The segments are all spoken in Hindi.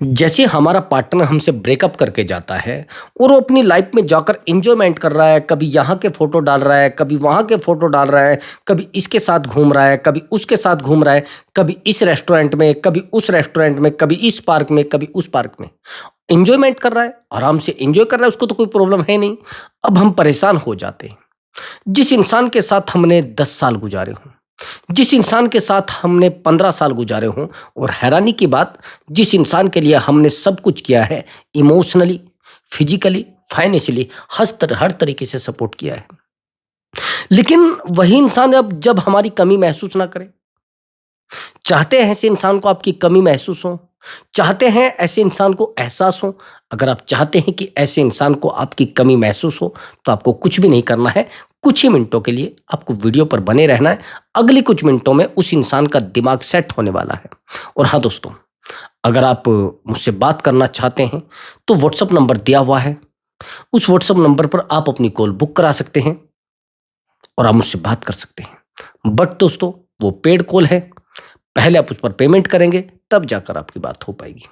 जैसे हमारा पार्टनर हमसे ब्रेकअप करके जाता है और वो अपनी लाइफ में जाकर एंजॉयमेंट कर रहा है, कभी यहाँ के फोटो डाल रहा है, कभी वहाँ के फोटो डाल रहा है, कभी इसके साथ घूम रहा है, कभी उसके साथ घूम रहा है, कभी इस रेस्टोरेंट में, कभी उस रेस्टोरेंट में, कभी इस पार्क में, कभी उस पार्क में एंजॉयमेंट कर रहा है, आराम से एंजॉय कर रहा है, उसको तो कोई प्रॉब्लम है नहीं। अब हम परेशान हो जाते हैं। जिस इंसान के साथ हमने 10 साल गुजारे हों, जिस इंसान के साथ हमने 15 साल गुजारे हों, और हैरानी की बात, जिस इंसान के लिए हमने सब कुछ किया है, इमोशनली, फिजिकली, फाइनेंशियली, हर तरीके से सपोर्ट किया है, लेकिन वही इंसान अब जब हमारी कमी महसूस ना करे। चाहते हैं ऐसे इंसान को आपकी कमी महसूस हो, चाहते हैं ऐसे इंसान को एहसास हो। अगर आप चाहते हैं कि ऐसे इंसान को आपकी कमी महसूस हो, तो आपको कुछ भी नहीं करना है। कुछ ही मिनटों के लिए आपको वीडियो पर बने रहना है। अगली कुछ मिनटों में उस इंसान का दिमाग सेट होने वाला है। और हाँ दोस्तों, अगर आप मुझसे बात करना चाहते हैं तो व्हाट्सअप नंबर दिया हुआ है। उस व्हाट्सअप नंबर पर आप अपनी कॉल बुक करा सकते हैं और आप मुझसे बात कर सकते हैं। बट दोस्तों, वो पेड कॉल है। पहले आप उस पर पेमेंट करेंगे, तब जाकर आपकी बात हो पाएगी।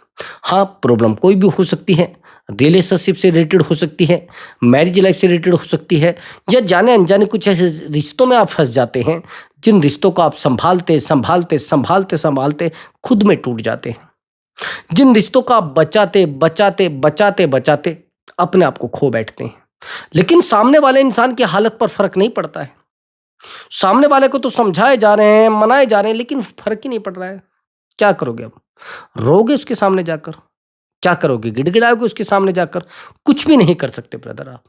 हाँ, प्रॉब्लम कोई भी हो सकती है। रिलेशनशिप से रिलेटेड हो सकती है, मैरिज लाइफ से रिलेटेड हो सकती है, या जाने अनजाने कुछ ऐसे रिश्तों में आप फंस जाते हैं जिन रिश्तों को आप संभालते संभालते संभालते संभालते खुद में टूट जाते हैं। जिन रिश्तों को आप बचाते बचाते बचाते बचाते अपने आप को खो बैठते हैं, लेकिन सामने वाले इंसान की हालत पर फर्क नहीं पड़ता है। सामने वाले को तो समझाए जा रहे हैं, मनाए जा रहे हैं, लेकिन फर्क ही नहीं पड़ रहा है। क्या करोगे अब? रोगे उसके सामने जाकर? क्या करोगे? गिड़गिड़ाओगे उसके सामने जाकर? कुछ भी नहीं कर सकते ब्रदर आप,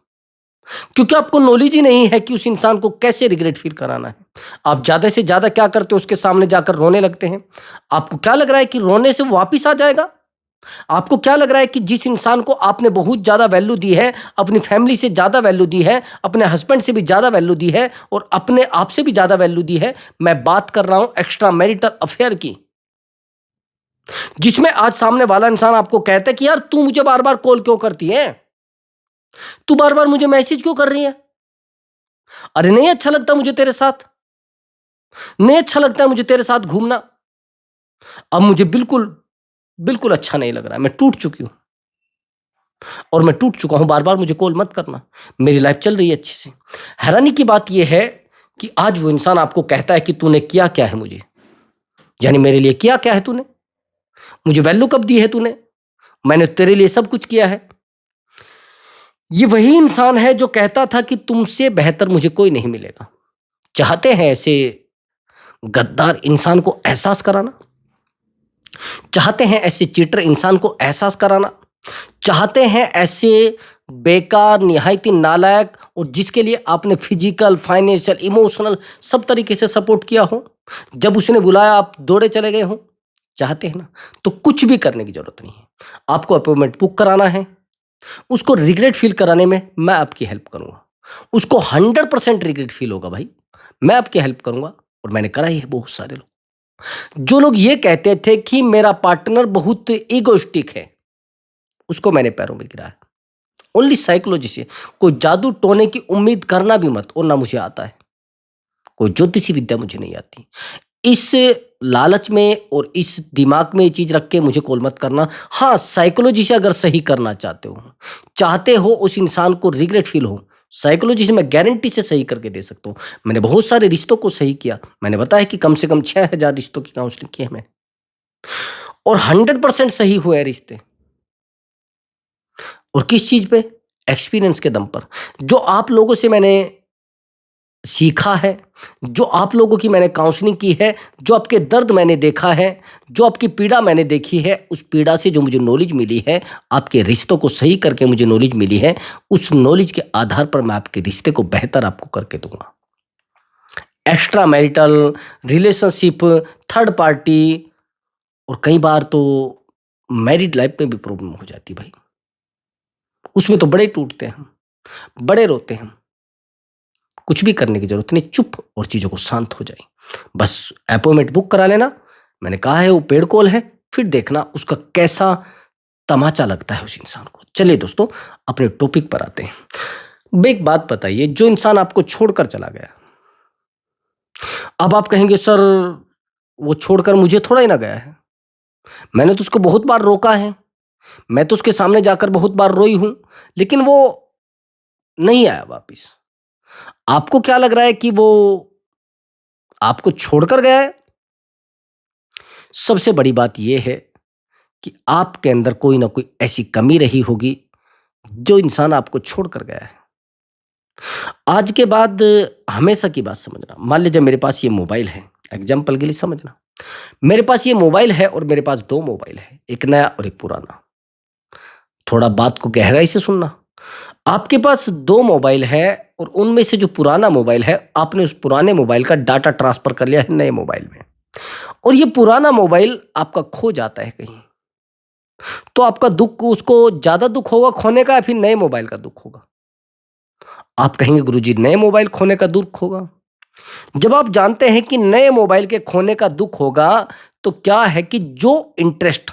क्योंकि आपको नॉलेज ही नहीं है कि उस इंसान को कैसे रिग्रेट फील कराना है। आप ज्यादा से ज्यादा क्या करते हो? उसके सामने जाकर रोने लगते हैं। आपको क्या लग रहा है कि रोने से वो वापिस आ जाएगा? आपको क्या लग रहा है कि जिस इंसान को आपने बहुत ज़्यादा वैल्यू दी है, अपनी फैमिली से ज़्यादा वैल्यू दी है, अपने हस्बैंड से भी ज़्यादा वैल्यू दी है, और अपने आप से भी ज़्यादा वैल्यू दी है, मैं बात कर रहा हूं एक्स्ट्रा मैरिटल अफेयर की, जिसमें आज सामने वाला इंसान आपको कहता है कि यार तू मुझे बार बार कॉल क्यों करती है, तू बार बार मुझे मैसेज क्यों कर रही है, अरे नहीं अच्छा लगता मुझे तेरे साथ, नहीं अच्छा लगता है मुझे तेरे साथ घूमना, अब मुझे बिल्कुल बिल्कुल अच्छा नहीं लग रहा है, मैं टूट चुकी हूं, और मैं टूट चुका हूं, बार बार मुझे कॉल मत करना, मेरी लाइफ चल रही है अच्छे से। हैरानी की बात यह है कि आज वो इंसान आपको कहता है कि तूने किया क्या है मुझे, यानी मेरे लिए किया क्या है तूने, मुझे वैल्यू कब दी है तूने, मैंने तेरे लिए सब कुछ किया है। ये वही इंसान है जो कहता था कि तुमसे बेहतर मुझे कोई नहीं मिलेगा। चाहते हैं ऐसे गद्दार इंसान को एहसास कराना, चाहते हैं ऐसे चीटर इंसान को एहसास कराना, चाहते हैं ऐसे बेकार, निहायती नालायक, और जिसके लिए आपने फिजिकल, फाइनेंशियल, इमोशनल सब तरीके से सपोर्ट किया हो, जब उसने बुलाया आप दौड़े चले गए हो। चाहते हैं ना, तो कुछ भी करने की जरूरत नहीं है। आपको अपॉइंटमेंट बुक कराना है, उसको रिग्रेट फील कराने में मैं आपकी हेल्प करूंगा। उसको 100% रिग्रेट फील होगा भाई, मैं आपकी हेल्प करूंगा, और मैंने कराई है। बहुत सारे लोग, जो लोग ये कहते थे कि मेरा पार्टनर बहुत ईगोइस्टिक है, उसको मैंने पैरों में गिराया। ओनली साइकोलॉजी से, कोई जादू टोने की उम्मीद करना भी मत, और ना मुझे आता है, कोई ज्योतिषी विद्या मुझे नहीं आती। इस लालच में और इस दिमाग में ये चीज रख के मुझे कॉल मत करना। हाँ, साइकोलॉजी से अगर सही करना चाहते हो उस इंसान को रिग्रेट फील हो, साइकोलॉजी से मैं गारंटी से सही करके दे सकता हूँ। मैंने बहुत सारे रिश्तों को सही किया, मैंने बताया कि कम से कम 6000 रिश्तों की काउंसलिंग की है मैंने, और 100% सही हुए हैं रिश्ते। और किस चीज पे? एक्सपीरियंस के दम पर। जो आप लोगों से मैंने सीखा है, जो आप लोगों की मैंने काउंसलिंग की है, जो आपके दर्द मैंने देखा है, जो आपकी पीड़ा मैंने देखी है, उस पीड़ा से जो मुझे नॉलेज मिली है, आपके रिश्तों को सही करके मुझे नॉलेज मिली है, उस नॉलेज के आधार पर मैं आपके रिश्ते को बेहतर आपको करके दूंगा। Extra marital relationship, third party, और कई बार तो मैरिड लाइफ में भी प्रॉब्लम हो जाती है भाई। उसमें तो बड़े टूटते हैं हम, बड़े रोते हैं हम। कुछ भी करने की जरूरत नहीं, चुप और चीजों को शांत हो जाए। बस अपॉइंटमेंट बुक करा लेना, मैंने कहा है वो पेड कॉल है, फिर देखना उसका कैसा तमाचा लगता है उस इंसान को। चलिए दोस्तों, अपने टॉपिक पर आते हैं। अब एक बात बताइए, जो इंसान आपको छोड़कर चला गया, अब आप कहेंगे सर वो छोड़कर मुझे थोड़ा ही ना गया है, मैंने तो उसको बहुत बार रोका है, मैं तो उसके सामने जाकर बहुत बार रोई हूँ, लेकिन वो नहीं आया वापिस। आपको क्या लग रहा है कि वो आपको छोड़कर गया है? सबसे बड़ी बात ये है कि आपके अंदर कोई ना कोई ऐसी कमी रही होगी, जो इंसान आपको छोड़कर गया है। आज के बाद हमेशा की बात समझना, मान लीजिए मेरे पास ये मोबाइल है, एग्ज़ाम्पल के लिए समझना। मेरे पास ये मोबाइल है और मेरे पास 2 मोबाइल है, एक नया और एक पुराना। थोड़ा बात को गहराई से सुनना। आपके पास 2 मोबाइल है और उनमें से जो पुराना मोबाइल है, आपने उस पुराने मोबाइल का डाटा ट्रांसफ़र कर लिया है नए मोबाइल में और ये पुराना मोबाइल आपका खो जाता है कहीं, तो आपका दुःख उसको ज़्यादा दुःख होगा खोने का या फिर नए मोबाइल का दुःख होगा? आप कहेंगे गुरुजी नए मोबाइल खोने का दुःख होगा। जब आप जानते हैं कि नए मोबाइल के खोने का दुःख होगा, तो क्या है कि जो इंटरेस्ट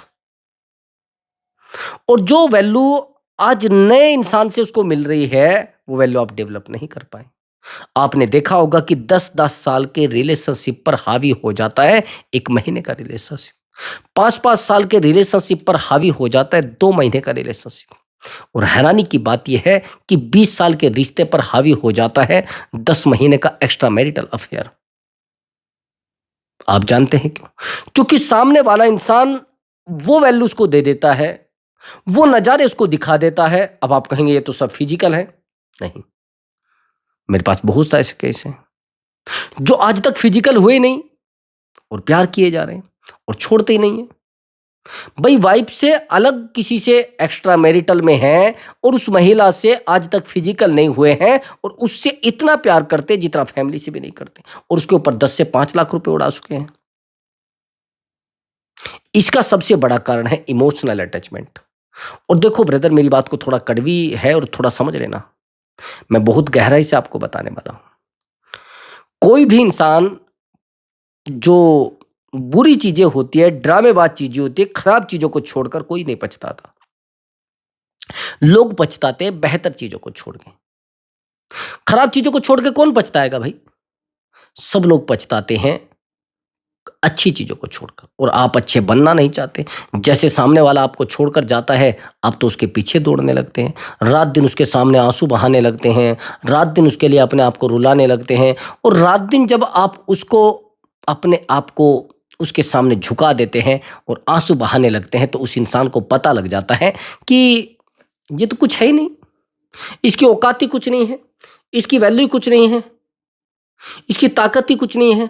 और जो वैल्यू आज नए इंसान से उसको मिल रही है, वो वैल्यू आप डेवलप नहीं कर पाए। आपने देखा होगा कि 10-10 साल के रिलेशनशिप पर हावी हो जाता है 1 महीने का रिलेशनशिप। 5-5 साल के रिलेशनशिप पर हावी हो जाता है 2 महीने का रिलेशनशिप। और हैरानी की बात यह है कि 20 साल के रिश्ते पर हावी हो जाता है 10 महीने का एक्स्ट्रा मैरिटल अफेयर। आप जानते हैं क्यों? क्योंकि सामने वाला इंसान वो वैल्यू उसको दे देता है, वो नज़ारे उसको दिखा देता है। अब आप कहेंगे ये तो सब फिजिकल है। नहीं, मेरे पास बहुत सारे ऐसे केस हैं, जो आज तक फिजिकल हुए ही नहीं और प्यार किए जा रहे हैं और छोड़ते ही नहीं हैं। भाई वाइफ से अलग किसी से एक्स्ट्रा मैरिटल में हैं और उस महिला से आज तक फिजिकल नहीं हुए हैं और उससे इतना प्यार करते जितना फैमिली से भी नहीं करते और उसके ऊपर 10 से 5 लाख रुपए उड़ा चुके हैं। इसका सबसे बड़ा कारण है इमोशनल अटैचमेंट। और देखो ब्रदर, मेरी बात को थोड़ा कड़वी है और थोड़ा समझ लेना, मैं बहुत गहराई से आपको बताने वाला हूं। कोई भी इंसान जो बुरी चीजें होती है, ड्रामेबाज चीजें होती है, खराब चीजों को छोड़कर कोई नहीं पछताता। लोग पछताते हैं बेहतर चीजों को छोड़ के। खराब चीजों को छोड़ के कौन पछताएगा भाई? सब लोग पछताते हैं अच्छी चीजों को छोड़कर। और आप अच्छे बनना नहीं चाहते। जैसे सामने वाला आपको छोड़कर जाता है, आप तो उसके पीछे दौड़ने लगते हैं, रात दिन उसके सामने आंसू बहाने लगते हैं, रात दिन उसके लिए अपने आप को रुलाने लगते हैं। और रात दिन जब आप उसको अपने आप को उसके सामने झुका देते हैं और आंसू बहाने लगते हैं, तो उस इंसान को पता लग जाता है कि ये तो कुछ है ही नहीं, इसकी औकात ही कुछ नहीं है, इसकी वैल्यू ही कुछ नहीं है, इसकी ताकत ही कुछ नहीं है,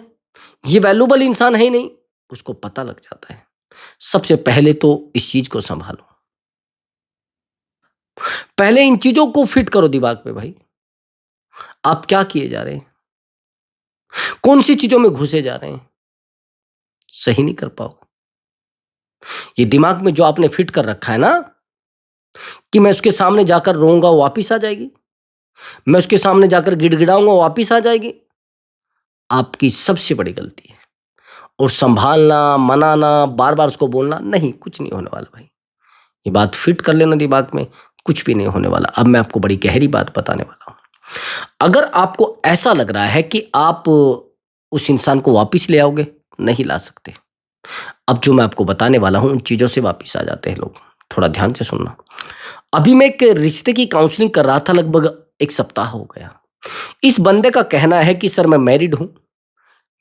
ये वैल्यूबल इंसान है ही नहीं। उसको पता लग जाता है। सबसे पहले तो इस चीज को संभालो, पहले इन चीजों को फिट करो दिमाग में भाई। आप क्या किए जा रहे हैं, कौन सी चीजों में घुसे जा रहे हैं, सही नहीं कर पाओगे। ये दिमाग में जो आपने फिट कर रखा है ना कि मैं उसके सामने जाकर रोऊंगा वो वापिस आ जाएगी, मैं उसके सामने जाकर गिड़गिड़ाऊंगा वो वापिस आ जाएगी, आपकी सबसे बड़ी गलती है। और संभालना, मनाना, बार बार उसको बोलना, नहीं, कुछ नहीं होने वाला भाई। ये बात फिट कर लेना दिमाग में, कुछ भी नहीं होने वाला। अब मैं आपको बड़ी गहरी बात बताने वाला हूं। अगर आपको ऐसा लग रहा है कि आप उस इंसान को वापिस ले आओगे, नहीं ला सकते। अब जो मैं आपको बताने वाला हूं, उन चीजों से वापिस आ जाते हैं लोग। थोड़ा ध्यान से सुनना। अभी मैं एक रिश्ते की काउंसलिंग कर रहा था, लगभग 1 सप्ताह हो गया। इस बंदे का कहना है कि सर मैं मैरिड हूं,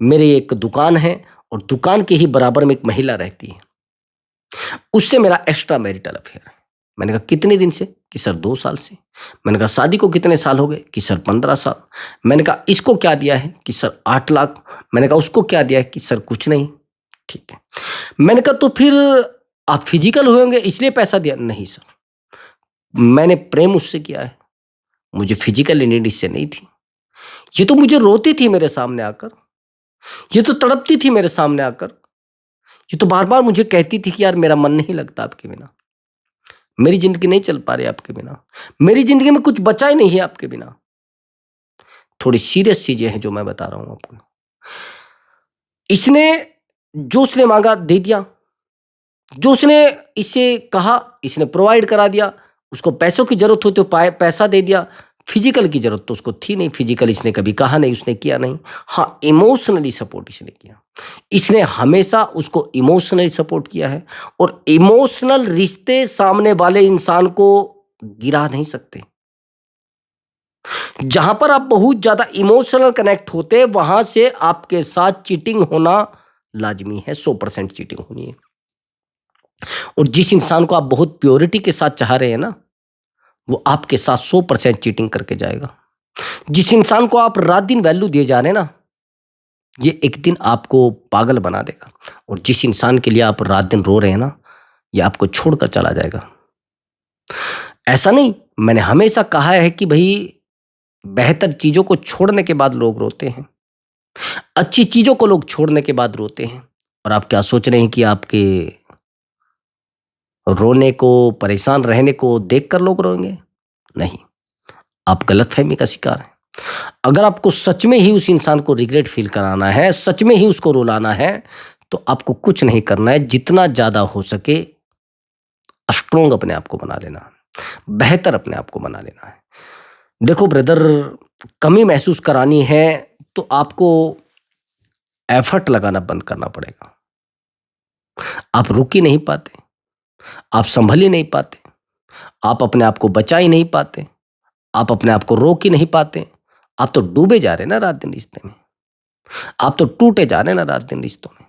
मेरी एक दुकान है और दुकान के ही बराबर में एक महिला रहती है, उससे मेरा एक्स्ट्रा मैरिटल अफेयर है। मैंने कहा कितने दिन से? कि सर 2 साल से। मैंने कहा शादी को कितने साल हो गए? कि सर 15 साल। मैंने कहा इसको क्या दिया है? कि सर 8 लाख। मैंने कहा उसको क्या दिया है? कि सर कुछ नहीं। ठीक है। मैंने कहा तो फिर आप फिजिकल हुए होंगे इसलिए पैसा दिया? नहीं सर, मैंने प्रेम उससे किया है, मुझे फिजिकल नीड इससे नहीं थी। ये तो मुझे रोती थी मेरे सामने आकर, ये तो तड़पती थी मेरे सामने आकर, ये तो बार बार मुझे कहती थी कि यार मेरा मन नहीं लगता आपके बिना, मेरी जिंदगी नहीं चल पा रही आपके बिना, मेरी जिंदगी में कुछ बचा ही नहीं है आपके बिना। थोड़ी सीरियस चीजें हैं जो मैं बता रहा हूं आपको। इसने जो उसने मांगा दे दिया, जो उसने इससे कहा इसने प्रोवाइड करा दिया, उसको पैसों की जरूरत हो तो पैसा दे दिया, फिजिकल की जरूरत तो उसको थी नहीं, फिजिकल इसने कभी कहा नहीं, उसने किया नहीं। हाँ, इमोशनली सपोर्ट इसने किया। इसने हमेशा उसको इमोशनली सपोर्ट किया है, और इमोशनल रिश्ते सामने वाले इंसान को गिरा नहीं सकते। जहां पर आप बहुत ज्यादा इमोशनल कनेक्ट होते हैं, वहां से आपके साथ चीटिंग होना लाजमी है, 100% चीटिंग होनी है। और जिस इंसान को आप बहुत प्योरिटी के साथ चाह रहे हैं ना, वो आपके साथ 100% चीटिंग करके जाएगा। जिस इंसान को आप रात दिन वैल्यू दिए जा रहे हैं ना, ये एक दिन आपको पागल बना देगा। और जिस इंसान के लिए आप रात दिन रो रहे हैं ना, ये आपको छोड़कर चला जाएगा। ऐसा नहीं, मैंने हमेशा कहा है कि भाई, बेहतर चीजों को छोड़ने के बाद लोग रोते हैं, अच्छी चीजों को लोग छोड़ने के बाद रोते हैं। और आप क्या सोच रहे हैं कि आपके रोने को, परेशान रहने को देखकर लोग रोएंगे? नहीं, आप गलतफहमी का शिकार हैं। अगर आपको सच में ही उस इंसान को रिग्रेट फील कराना है, सच में ही उसको रुलाना है, तो आपको कुछ नहीं करना है, जितना ज्यादा हो सके स्ट्रोंग अपने आप को बना लेना है, बेहतर अपने आप को बना लेना है। देखो ब्रदर, कमी महसूस करानी है तो आपको एफर्ट लगाना बंद करना पड़ेगा। आप रुक ही नहीं पाते, आप संभल ही नहीं पाते, आप अपने आप को बचा ही नहीं पाते, आप अपने आप को रोक ही नहीं पाते। आप तो डूबे जा रहे हैं ना रात दिन रिश्ते में, आप तो टूटे जा रहे हैं ना रात दिन रिश्तों में।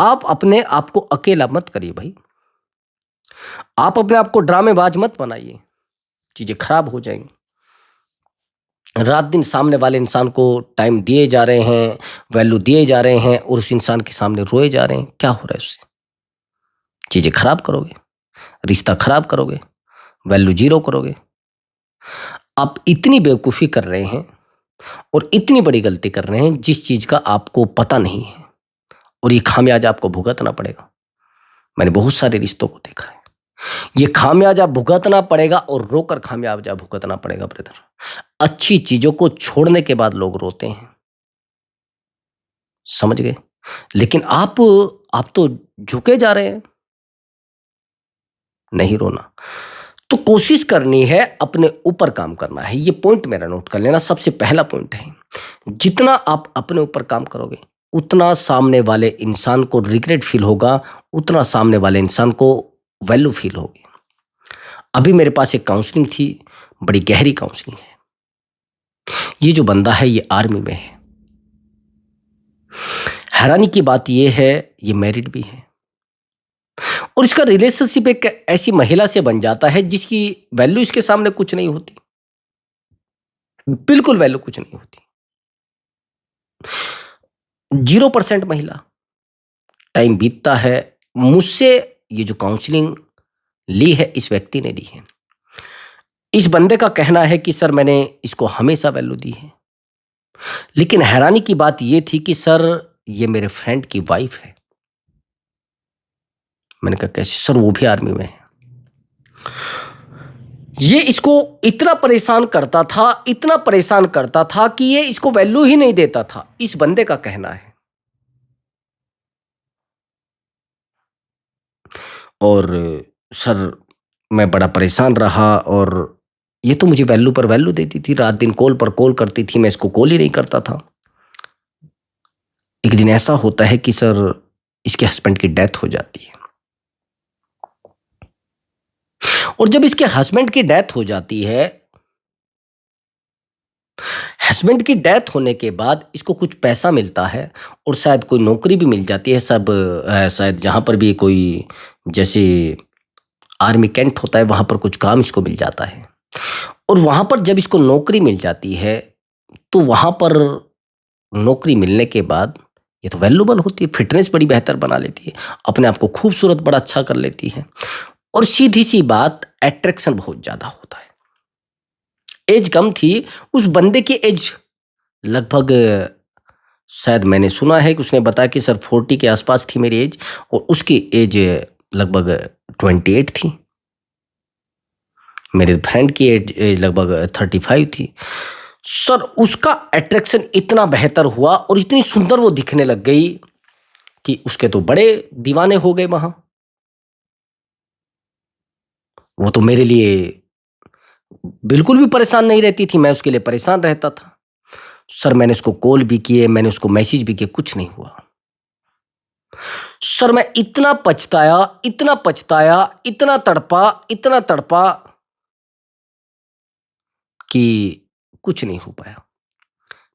आप अपने आप को अकेला मत करिए भाई, आप अपने आप को ड्रामेबाज मत बनाइए, चीजें खराब हो जाएंगी। रात दिन सामने वाले इंसान को टाइम दिए जा रहे हैं, वैल्यू दिए जा रहे हैं, और उस इंसान के सामने रोए जा रहे हैं, क्या हो रहा है उससे? चीजें खराब करोगे, रिश्ता खराब करोगे, वैल्यू जीरो करोगे। आप इतनी बेवकूफी कर रहे हैं और इतनी बड़ी गलती कर रहे हैं जिस चीज का आपको पता नहीं है, और ये खामियाजा आपको भुगतना पड़ेगा। मैंने बहुत सारे रिश्तों को देखा है, ये खामियाजा भुगतना पड़ेगा, और रोकर खामियाजा भुगतना पड़ेगा ब्रदर। अच्छी चीजों को छोड़ने के बाद लोग रोते हैं, समझ गए? लेकिन आप तो झुके जा रहे हैं। नहीं रोना, तो कोशिश करनी है, अपने ऊपर काम करना है। ये पॉइंट मेरा नोट कर लेना, सबसे पहला पॉइंट है। जितना आप अपने ऊपर काम करोगे, उतना सामने वाले इंसान को रिग्रेट फील होगा, उतना सामने वाले इंसान को वैल्यू फील होगी। अभी मेरे पास एक काउंसलिंग थी, बड़ी गहरी काउंसलिंग है। ये जो बंदा है, ये आर्मी में है। हैरानी की बात ये है, ये मैरिड भी है, और इसका रिलेशनशिप एक ऐसी महिला से बन जाता है जिसकी वैल्यू इसके सामने कुछ नहीं होती, बिल्कुल वैल्यू कुछ नहीं होती। 0% महिला। टाइम बीतता है, मुझसे ये जो काउंसलिंग ली है, इस व्यक्ति ने ली है। इस बंदे का कहना है कि सर, मैंने इसको हमेशा वैल्यू दी है, लेकिन हैरानी की बात ये थी कि सर, ये मेरे फ्रेंड की वाइफ है। मैंने कहा कैसे? सर, वो भी आर्मी में है। ये इसको इतना परेशान करता था, इतना परेशान करता था कि ये इसको वैल्यू ही नहीं देता था, इस बंदे का कहना है। और सर, मैं बड़ा परेशान रहा, और ये तो मुझे वैल्यू पर वैल्यू देती थी, रात दिन कॉल पर कॉल करती थी, मैं इसको कॉल ही नहीं करता था। एक दिन ऐसा होता है कि सर, इसके हस्बैंड की डेथ हो जाती है, और जब इसके हस्बैंड की डेथ हो जाती है, हस्बैंड की डेथ होने के बाद इसको कुछ पैसा मिलता है, और शायद कोई नौकरी भी मिल जाती है। शायद जहां पर भी कोई, जैसे आर्मी कैंट होता है, वहां पर कुछ काम इसको मिल जाता है। और वहां पर जब इसको नौकरी मिल जाती है, तो वहां पर नौकरी मिलने के बाद ये तो वैल्यूबल होती है, फिटनेस बड़ी बेहतर बना लेती है, अपने आप को खूबसूरत बड़ा अच्छा कर लेती है, और सीधी सी बात, अट्रैक्शन बहुत ज्यादा होता है। एज कम थी, उस बंदे की एज लगभग, शायद मैंने सुना है कि उसने बताया कि सर 40 के आसपास थी मेरी एज, और उसकी एज लगभग 28 थी। मेरे फ्रेंड की एज लगभग 35 थी। सर, उसका अट्रैक्शन इतना बेहतर हुआ, और इतनी सुंदर वो दिखने लग गई कि उसके तो बड़े दीवाने हो गए वहां। वो तो मेरे लिए बिल्कुल भी परेशान नहीं रहती थी, मैं उसके लिए परेशान रहता था। सर मैंने उसको कॉल भी किए, मैंने उसको मैसेज भी किए, कुछ नहीं हुआ। सर मैं इतना पछताया, इतना पछताया, इतना तड़पा कि कुछ नहीं हो पाया।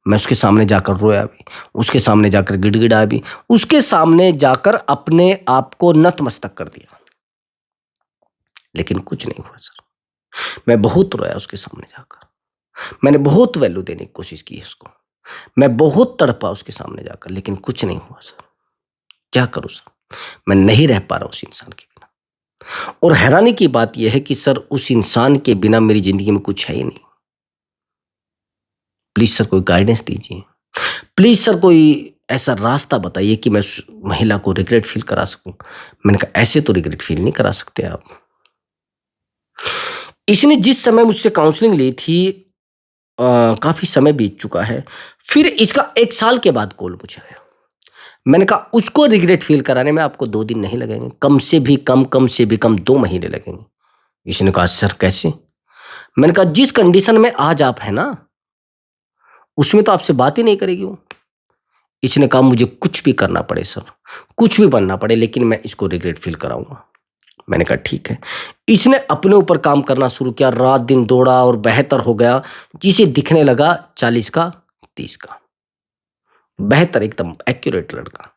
मैं उसके सामने जाकर रोया भी, उसके सामने जाकर गिड़गिड़ाया भी, उसके सामने जाकर अपने आप को नतमस्तक कर दिया, लेकिन कुछ नहीं हुआ सर। मैं बहुत रोया उसके सामने जाकर, मैंने बहुत वैल्यू देने की कोशिश की उसको, मैं बहुत तड़पा उसके सामने जाकर, लेकिन कुछ नहीं हुआ सर। क्या करूं सर, मैं नहीं रह पा रहा उस इंसान के बिना। और हैरानी की बात यह है कि सर उस इंसान के बिना मेरी जिंदगी में कुछ है ही नहीं। प्लीज सर कोई गाइडेंस दीजिए, प्लीज सर कोई ऐसा रास्ता बताइए कि मैं उस महिला को रिग्रेट फील करा सकूं। मैंने कहा ऐसे तो रिग्रेट फील नहीं करा सकते आप। इसने जिस समय मुझसे काउंसलिंग ली थी, काफी समय बीत चुका है, फिर इसका 1 साल के बाद कॉल मुझे आया। मैंने कहा उसको रिग्रेट फील कराने में आपको 2 दिन नहीं लगेंगे, कम से भी कम 2 महीने लगेंगे। इसने कहा सर कैसे? मैंने कहा जिस कंडीशन में आज आप है ना, उसमें तो आपसे बात ही नहीं करेगी वो। इसने कहा मुझे कुछ भी करना पड़े सर, कुछ भी बनना पड़े, लेकिन मैं इसको रिग्रेट फील कराऊंगा। मैंने कहा ठीक है। इसने अपने ऊपर काम करना शुरू किया, रात दिन दौड़ा और बेहतर हो गया। जिसे दिखने लगा 40 का 30 का, बेहतर एकदम एक्यूरेट लड़का,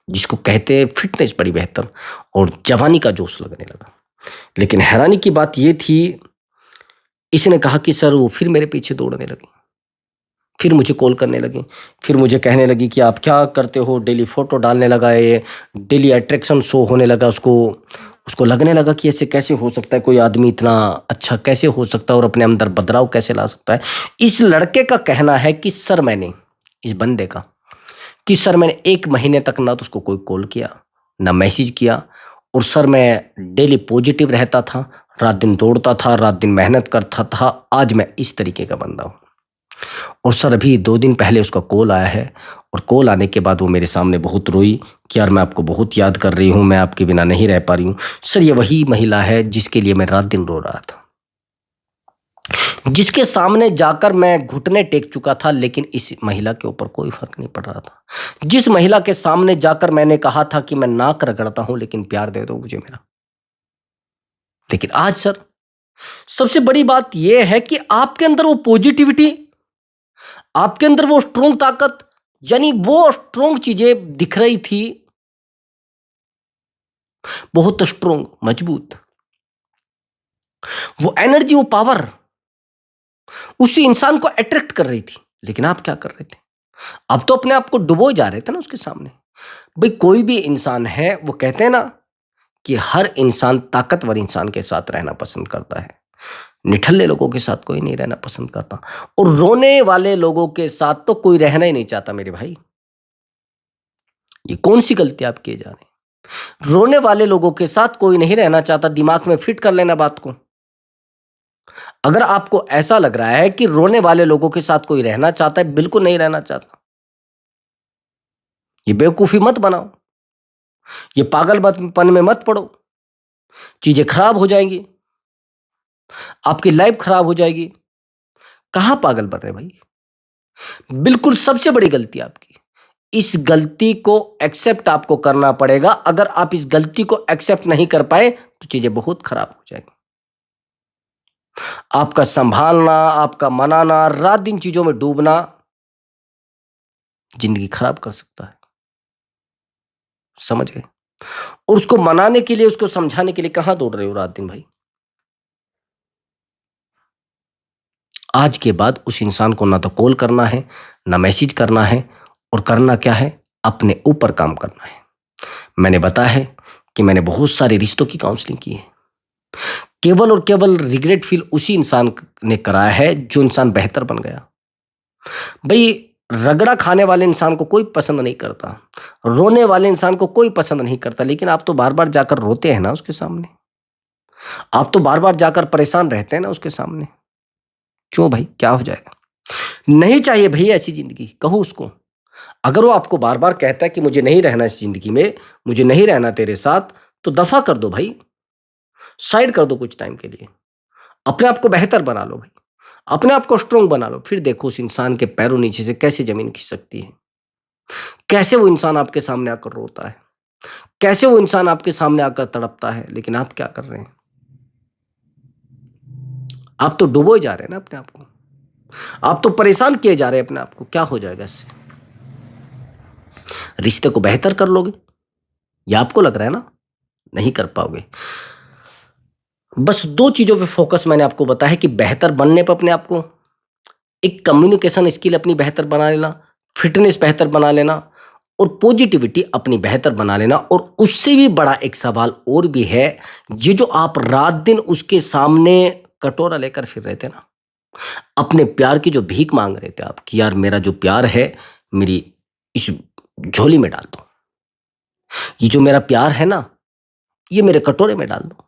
जिसको कहते हैं फिटनेस बड़ी बेहतर, और जवानी का जोश लगने लगा। लेकिन हैरानी की बात यह थी, इसने कहा कि सर वो फिर मेरे पीछे दौड़ने लगी, फिर मुझे कॉल करने लगी, फिर मुझे कहने लगी कि आप क्या करते हो, डेली फोटो डालने लगा, ये डेली अट्रैक्शन शो होने लगा उसको। उसको लगने लगा कि ऐसे कैसे हो सकता है, कोई आदमी इतना अच्छा कैसे हो सकता है और अपने अंदर बदलाव कैसे ला सकता है। इस लड़के का कहना है कि सर मैंने, इस बंदे का, कि सर मैंने 1 महीने तक ना तो उसको कोई कॉल किया, ना मैसेज किया, और सर मैं डेली पॉजिटिव रहता था, रात दिन दौड़ता था, रात दिन मेहनत करता था, आज मैं इस तरीके का बंदा हूँ। और सर अभी 2 दिन पहले उसका कॉल आया है, और कॉल आने के बाद वो मेरे सामने बहुत रोई कि यार मैं आपको बहुत याद कर रही हूँ, मैं आपके बिना नहीं रह पा रही हूँ। सर ये वही महिला है जिसके लिए मैं रात दिन रो रहा था, जिसके सामने जाकर मैं घुटने टेक चुका था, लेकिन इस महिला के ऊपर कोई फर्क नहीं पड़ रहा था। जिस महिला के सामने जाकर मैंने कहा था कि मैं नाक रगड़ता हूं लेकिन प्यार दे दो मुझे मेरा। लेकिन आज सर सबसे बड़ी बात यह है कि आपके अंदर वो पॉजिटिविटी, आपके अंदर वो स्ट्रोंग ताकत, यानी वो स्ट्रोंग चीजें दिख रही थी, बहुत स्ट्रोंग मजबूत, वो एनर्जी, वो पावर उसी इंसान को अट्रैक्ट कर रही थी। लेकिन आप क्या कर रहे थे? अब तो अपने आप को डुबो जा रहे थे ना उसके सामने। भाई कोई भी इंसान है, वो कहते हैं ना कि हर इंसान ताकतवर इंसान के साथ रहना पसंद करता है, निठल्ले लोगों के साथ कोई नहीं रहना पसंद करता, और रोने वाले लोगों के साथ तो कोई रहना ही नहीं चाहता मेरे भाई। ये कौन सी गलती आप किए जा रहे हैं? रोने वाले लोगों के साथ कोई नहीं रहना चाहता, दिमाग में फिट कर लेना बात को। अगर आपको ऐसा लग रहा है कि रोने वाले लोगों के साथ कोई रहना चाहता है, बिल्कुल नहीं रहना चाहता। ये बेवकूफी मत बनाओ, ये पागलपन में मत पड़ो, चीजें खराब हो जाएंगी, आपकी लाइफ खराब हो जाएगी। कहां पागल बन रहे भाई? बिल्कुल सबसे बड़ी गलती आपकी। इस गलती को एक्सेप्ट आपको करना पड़ेगा। अगर आप इस गलती को एक्सेप्ट नहीं कर पाए तो चीजें बहुत खराब हो जाएंगी। आपका संभालना, आपका मनाना, रात दिन चीजों में डूबना जिंदगी खराब कर सकता है, समझ गए? और उसको मनाने के लिए, उसको समझाने के लिए कहां दौड़ रहे हो रात दिन भाई? आज के बाद उस इंसान को ना तो कॉल करना है, ना मैसेज करना है, और करना क्या है, अपने ऊपर काम करना है। मैंने बताया है कि मैंने बहुत सारे रिश्तों की काउंसलिंग की है। केवल और केवल रिग्रेट फील उसी इंसान ने कराया है जो इंसान बेहतर बन गया। भाई रगड़ा खाने वाले इंसान को कोई पसंद नहीं करता, रोने वाले इंसान को कोई पसंद नहीं करता, लेकिन आप तो बार बार जाकर रोते हैं ना उसके सामने, आप तो बार बार जाकर परेशान रहते हैं ना उसके सामने। क्यों भाई, क्या हो जाएगा? नहीं चाहिए भाई ऐसी जिंदगी, कहो उसको। अगर वो आपको बार बार कहता है कि मुझे नहीं रहना इस जिंदगी में, मुझे नहीं रहना तेरे साथ, तो दफा कर दो भाई, साइड कर दो कुछ टाइम के लिए। अपने आप को बेहतर बना लो भाई, अपने आप को स्ट्रांग बना लो, फिर देखो उस इंसान के पैरों नीचे से कैसे जमीन खिसकती है, कैसे वो इंसान आपके सामने आकर रोता है, कैसे वो इंसान आपके सामने आकर तड़पता है। लेकिन आप क्या कर रहे हैं? आप तो डुबोए जा रहे हैं ना अपने आप को, आप तो परेशान किए जा रहे हैं अपने आप को। क्या हो जाएगा इससे? रिश्ते को बेहतर कर लोगे? ये आपको लग रहा है ना? नहीं कर पाओगे। बस दो चीजों पे फोकस मैंने आपको बताया है कि बेहतर बनने पर अपने आप को, एक कम्युनिकेशन स्किल अपनी बेहतर बना लेना, फिटनेस बेहतर बना लेना, और पॉजिटिविटी अपनी बेहतर बना लेना। और उससे भी बड़ा एक सवाल और भी है, ये जो आप रात दिन उसके सामने कटोरा लेकर फिर रहे थे ना, अपने प्यार की जो भीख मांग रहे थे आप कि यार मेरा जो प्यार है मेरी इस झोली में डाल दो, ये जो मेरा प्यार है ना ये मेरे कटोरे में डाल दो।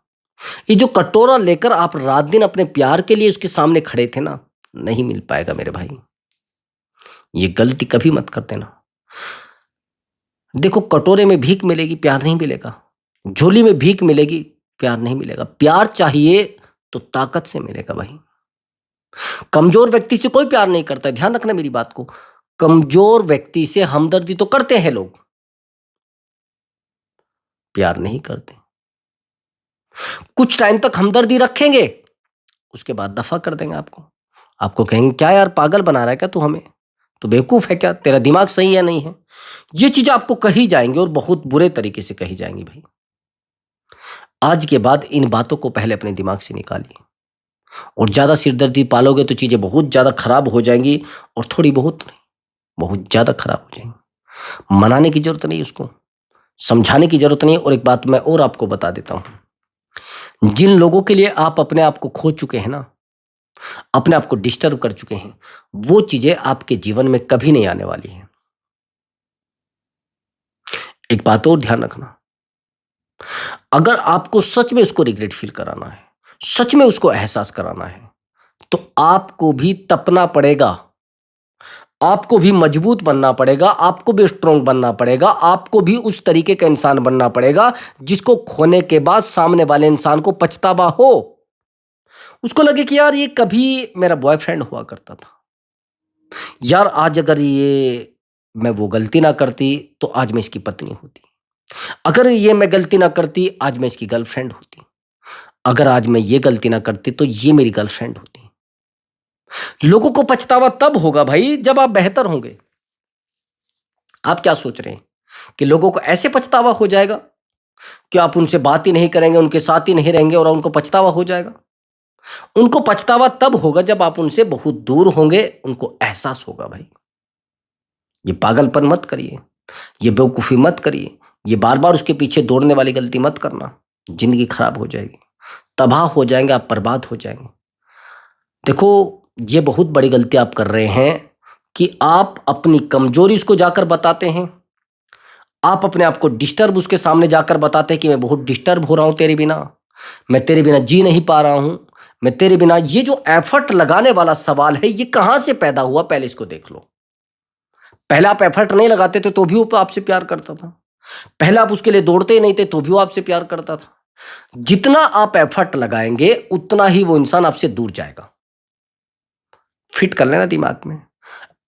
ये जो कटोरा लेकर आप रात दिन अपने प्यार के लिए उसके सामने खड़े थे ना, नहीं मिल पाएगा मेरे भाई। ये गलती कभी मत कर देना। देखो, कटोरे में भीख मिलेगी, प्यार नहीं मिलेगा। झोली में भीख मिलेगी, प्यार नहीं मिलेगा। प्यार चाहिए तो ताकत से मिलेगा भाई। कमजोर व्यक्ति से कोई प्यार नहीं करता है, ध्यान रखना मेरी बात को। कमजोर व्यक्ति से हमदर्दी तो करते हैं लोग, प्यार नहीं करते। कुछ टाइम तक हमदर्दी रखेंगे, उसके बाद दफा कर देंगे आपको। आपको कहेंगे क्या यार पागल बना रहा है क्या तू हमें, तू बेवकूफ है क्या, तेरा दिमाग सही है नहीं है। ये चीजें आपको कही जाएंगी और बहुत बुरे तरीके से कही जाएंगी भाई। आज के बाद इन बातों को पहले अपने दिमाग से निकालिए। और ज्यादा सिरदर्दी पालोगे तो चीजें बहुत ज्यादा खराब हो जाएंगी, और थोड़ी बहुत नहीं, बहुत ज्यादा खराब हो जाएंगी। मनाने की जरूरत नहीं, उसको समझाने की जरूरत नहीं। और एक बात मैं और आपको बता देता हूं, जिन लोगों के लिए आप अपने आप को खो चुके हैं ना, अपने आप को डिस्टर्ब कर चुके हैं, वो चीजें आपके जीवन में कभी नहीं आने वाली है। एक बात और ध्यान रखना, अगर आपको सच में उसको रिग्रेट फील कराना है, सच में उसको एहसास कराना है, तो आपको भी तपना पड़ेगा, आपको भी मजबूत बनना पड़ेगा, आपको भी स्ट्रांग बनना पड़ेगा, आपको भी उस तरीके का इंसान बनना पड़ेगा जिसको खोने के बाद सामने वाले इंसान को पछतावा हो। उसको लगे कि यार ये कभी मेरा बॉयफ्रेंड हुआ करता था, यार आज अगर ये मैं वो गलती ना करती तो आज मैं इसकी पत्नी होती, अगर ये मैं गलती ना करती आज मैं इसकी गर्लफ्रेंड होती, अगर आज मैं ये गलती ना करती तो ये मेरी गर्लफ्रेंड होती। लोगों को पछतावा तब होगा भाई जब आप बेहतर होंगे। आप क्या सोच रहे हैं कि लोगों को ऐसे पछतावा हो जाएगा कि आप उनसे बात ही नहीं करेंगे, उनके साथ ही नहीं रहेंगे और उनको पछतावा हो जाएगा? उनको पछतावा तब होगा जब आप उनसे बहुत दूर होंगे, उनको एहसास होगा भाई। ये पागलपन मत करिए, ये बेवकूफ़ी मत करिए, ये बार-बार उसके पीछे दौड़ने वाली गलती मत करना। ज़िंदगी खराब हो जाएगी, तबाह हो जाएँगे आप, बर्बाद हो जाएँगे। देखो, ये बहुत बड़ी गलती आप कर रहे हैं कि आप अपनी कमज़ोरी उसको जाकर बताते हैं। आप अपने आप को डिस्टर्ब उसके सामने जाकर बताते हैं कि मैं बहुत डिस्टर्ब हो रहा हूँ तेरे बिना, मैं तेरे बिना जी नहीं पा रहा हूँ, मैं तेरे बिना। ये जो एफर्ट लगाने वाला सवाल है, ये कहाँ से पैदा हुआ पहले इसको देख लो। पहले आप एफर्ट नहीं लगाते थे तो भी वो आपसे प्यार करता था। पहले आप उसके लिए दौड़ते ही नहीं थे तो भी वो आपसे प्यार करता था। जितना आप एफर्ट लगाएंगे उतना ही वो इंसान आपसे दूर जाएगा। फिट कर लेना दिमाग में,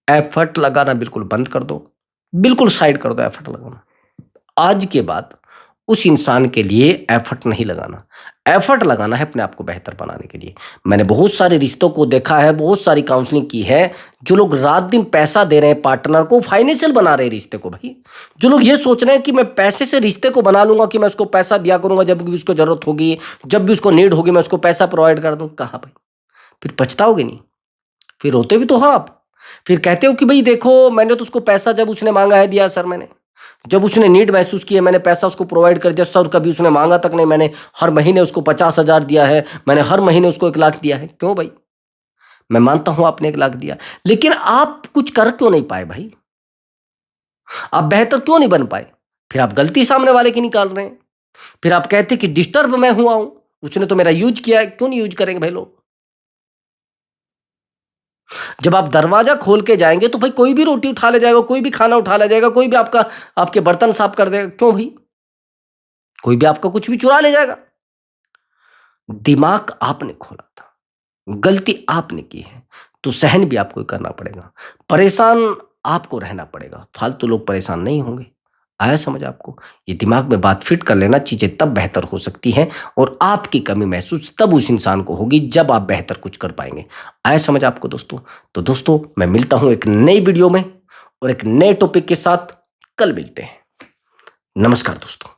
एफर्ट लगाना बिल्कुल बंद कर दो, बिल्कुल साइड कर दो एफर्ट लगाना। आज के बाद उस इंसान के लिए एफर्ट नहीं लगाना, एफर्ट लगाना है अपने आप को बेहतर बनाने के लिए। मैंने बहुत सारे रिश्तों को देखा है, बहुत सारी काउंसलिंग की है, जो लोग रात दिन पैसा दे रहे हैं पार्टनर को, फाइनेंशियल बना रहे हैं रिश्ते को भाई। जो लोग ये सोच रहे हैं कि मैं पैसे से रिश्ते को बना लूंगा, कि मैं उसको पैसा दिया करूंगा जब भी उसको जरूरत होगी, जब भी उसको नीड होगी मैं उसको पैसा प्रोवाइड कर दूं। कहा भाई, फिर पछताओगे नहीं, फिर रोते भी तो हो आप, फिर कहते हो कि भाई देखो मैंने तो उसको पैसा जब उसने मांगा है दिया सर, मैंने जब उसने नीड महसूस की है मैंने पैसा उसको प्रोवाइड कर दिया सर, कभी उसने मांगा तक नहीं, मैंने हर महीने उसको 50,000 दिया है, मैंने हर महीने उसको 1 लाख दिया है। क्यों भाई? मैं मानता हूं आपने 1 लाख दिया, लेकिन आप कुछ कर क्यों नहीं पाए भाई? आप बेहतर क्यों नहीं बन पाए? फिर आप गलती सामने वाले की निकाल रहे हैं, फिर आप कहते कि डिस्टर्ब मैं हुआ हूं, उसने तो मेरा यूज किया है। क्यों नहीं यूज करेंगे भाई लोग? जब आप दरवाजा खोल के जाएंगे तो भाई कोई भी रोटी उठा ले जाएगा, कोई भी खाना उठा ले जाएगा, कोई भी आपका आपके बर्तन साफ कर देगा। क्यों भाई? कोई भी आपका कुछ भी चुरा ले जाएगा। दिमाग आपने खोला था, गलती आपने की है, तो सहन भी आपको ही करना पड़ेगा। परेशान आपको रहना पड़ेगा, फालतू लोग परेशान नहीं होंगे। आया समझ आपको? ये दिमाग में बात फिट कर लेना, चीज़ें तब बेहतर हो सकती हैं और आपकी कमी महसूस तब उस इंसान को होगी जब आप बेहतर कुछ कर पाएँगे। आया समझ आपको दोस्तों? तो दोस्तों मैं मिलता हूँ एक नई वीडियो में और एक नए टॉपिक के साथ कल मिलते हैं। नमस्कार दोस्तों।